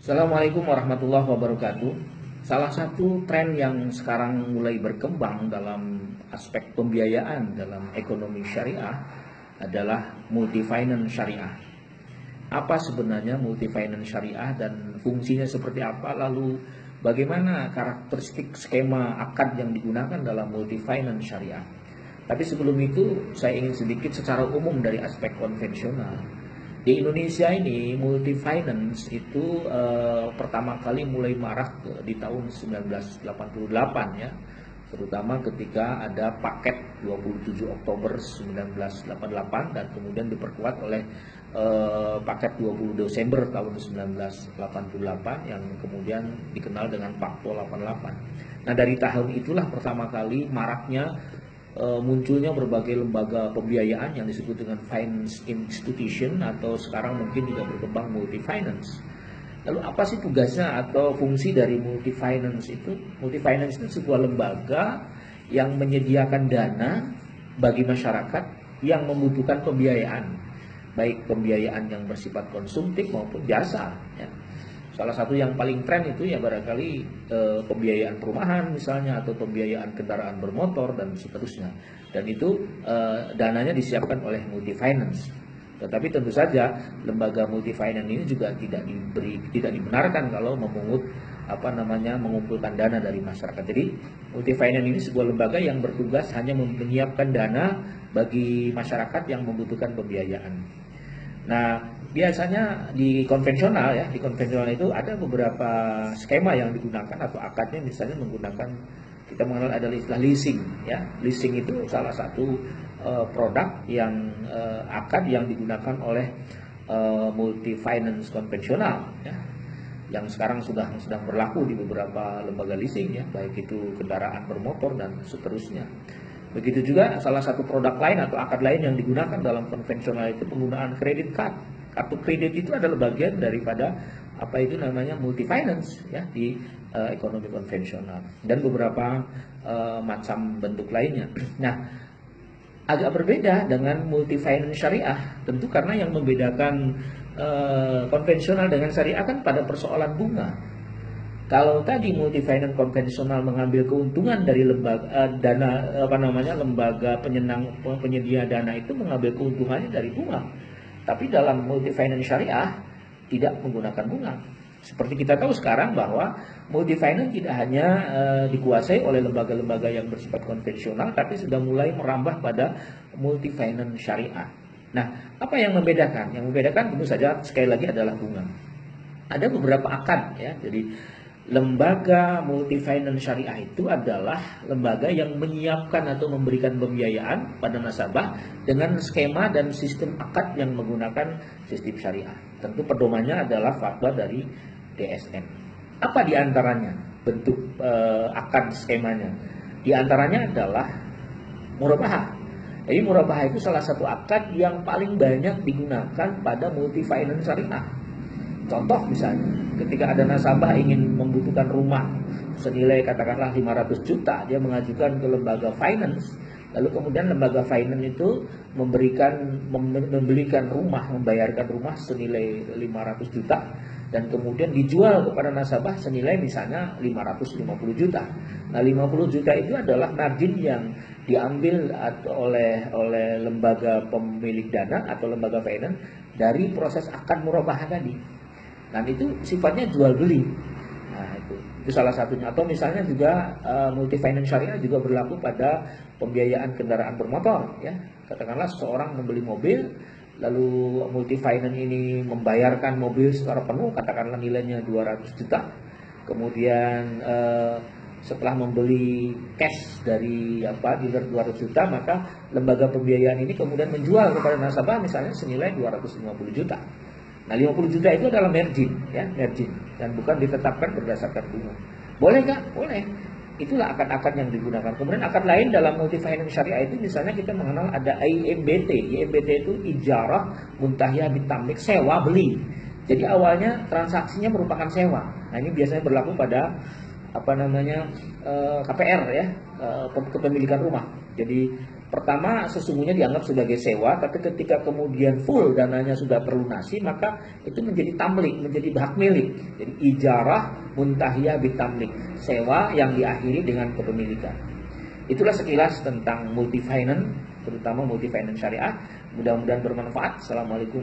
Assalamualaikum warahmatullahi wabarakatuh. Salah satu tren yang sekarang mulai berkembang dalam aspek pembiayaan dalam ekonomi syariah adalah multi finance syariah. Apa sebenarnya multi finance syariah dan fungsinya seperti apa? Lalu bagaimana karakteristik skema akad yang digunakan dalam multi finance syariah? Tapi sebelum itu saya ingin sedikit secara umum dari aspek konvensional. Di Indonesia ini multi finance itu pertama kali mulai marak di tahun 1988 ya, terutama ketika ada paket 27 Oktober 1988 dan kemudian diperkuat oleh paket 20 Desember tahun 1988 yang kemudian dikenal dengan Pakto 88. Nah, dari tahun itulah pertama kali maraknya munculnya berbagai lembaga pembiayaan yang disebut dengan finance institution atau sekarang mungkin juga berkembang multi finance. Lalu apa sih tugasnya atau fungsi dari multi finance itu? Multi finance itu sebuah lembaga yang menyediakan dana bagi masyarakat yang membutuhkan pembiayaan, baik pembiayaan yang bersifat konsumtif maupun jasa ya. Salah satu yang paling tren itu ya barangkali pembiayaan perumahan misalnya atau pembiayaan kendaraan bermotor dan seterusnya. Dan itu dananya disiapkan oleh multi finance. Tetapi tentu saja lembaga multi finance ini juga tidak dibenarkan kalau mengumpulkan dana dari masyarakat. Jadi multi finance ini sebuah lembaga yang bertugas hanya menyiapkan dana bagi masyarakat yang membutuhkan pembiayaan. Nah, biasanya di konvensional itu ada beberapa skema yang digunakan atau akadnya misalnya menggunakan kita mengenal ada istilah leasing ya. Leasing itu salah satu produk yang akad yang digunakan oleh multi finance konvensional ya. Yang sekarang sedang berlaku di beberapa lembaga leasing ya, baik itu kendaraan bermotor dan seterusnya. Begitu juga salah satu produk lain atau akad lain yang digunakan dalam konvensional itu penggunaan kredit card. Kartu kredit itu adalah bagian daripada apa itu namanya multi finance ya di ekonomi konvensional dan beberapa macam bentuk lainnya. Nah, agak berbeda dengan multi finance syariah tentu karena yang membedakan konvensional dengan syariah kan pada persoalan bunga. Kalau tadi multi finance konvensional mengambil keuntungan dari lembaga penyedia dana itu mengambil keuntungannya dari bunga. Tapi dalam multi finance syariah tidak menggunakan bunga. Seperti kita tahu sekarang bahwa multi finance tidak hanya dikuasai oleh lembaga-lembaga yang bersifat konvensional, tapi sudah mulai merambah pada multi finance syariah. Nah, apa yang membedakan? Yang membedakan tentu saja sekali lagi adalah bunga. Ada beberapa akad ya. Jadi lembaga multi finance syariah itu adalah lembaga yang menyiapkan atau memberikan pembiayaan pada nasabah dengan skema dan sistem akad yang menggunakan sistem syariah. Tentu pedomannya adalah fatwa dari DSN. Apa diantaranya bentuk akad skemanya? Di antaranya adalah murabahah. Jadi murabahah itu salah satu akad yang paling banyak digunakan pada multi finance syariah. Contoh misalnya, ketika ada nasabah ingin membutuhkan rumah senilai katakanlah 500 juta, dia mengajukan ke lembaga finance, lalu kemudian lembaga finance itu membelikan rumah, membayarkan rumah senilai 500 juta dan kemudian dijual kepada nasabah senilai misalnya 550 juta. Nah, 50 juta itu adalah margin yang diambil oleh lembaga pemilik dana atau lembaga finance dari proses akad murabahah tadi. Nah, itu sifatnya jual beli. Nah, itu salah satunya. Atau misalnya juga multi finance syariah juga berlaku pada pembiayaan kendaraan bermotor ya. Katakanlah seseorang membeli mobil, lalu multi finance ini membayarkan mobil secara penuh, katakanlah nilainya 200 juta. Kemudian setelah membeli cash dari dealer 200 juta, maka lembaga pembiayaan ini kemudian menjual kepada nasabah misalnya senilai 250 juta. Nah, 50 juta itu adalah margin ya, margin dan bukan ditetapkan berdasarkan bunga. Boleh nggak? Boleh. Itulah akad-akad yang digunakan. Kemudian akad lain dalam multi finance syariah itu misalnya kita mengenal ada IMBT. IMBT itu ijarah muntahiyah bitamlik, sewa beli. Jadi awalnya transaksinya merupakan sewa. Nah, ini biasanya berlaku pada KPR ya, kepemilikan rumah. Jadi Pertama, sesungguhnya dianggap sebagai sewa, tapi ketika kemudian full dananya sudah terlunasi, maka itu menjadi tamlik, menjadi hak milik. Jadi ijarah muntahiyah bitamlik, sewa yang diakhiri dengan kepemilikan. Itulah sekilas tentang multi finance, terutama multi finance syariah. Mudah-mudahan bermanfaat. Assalamualaikum.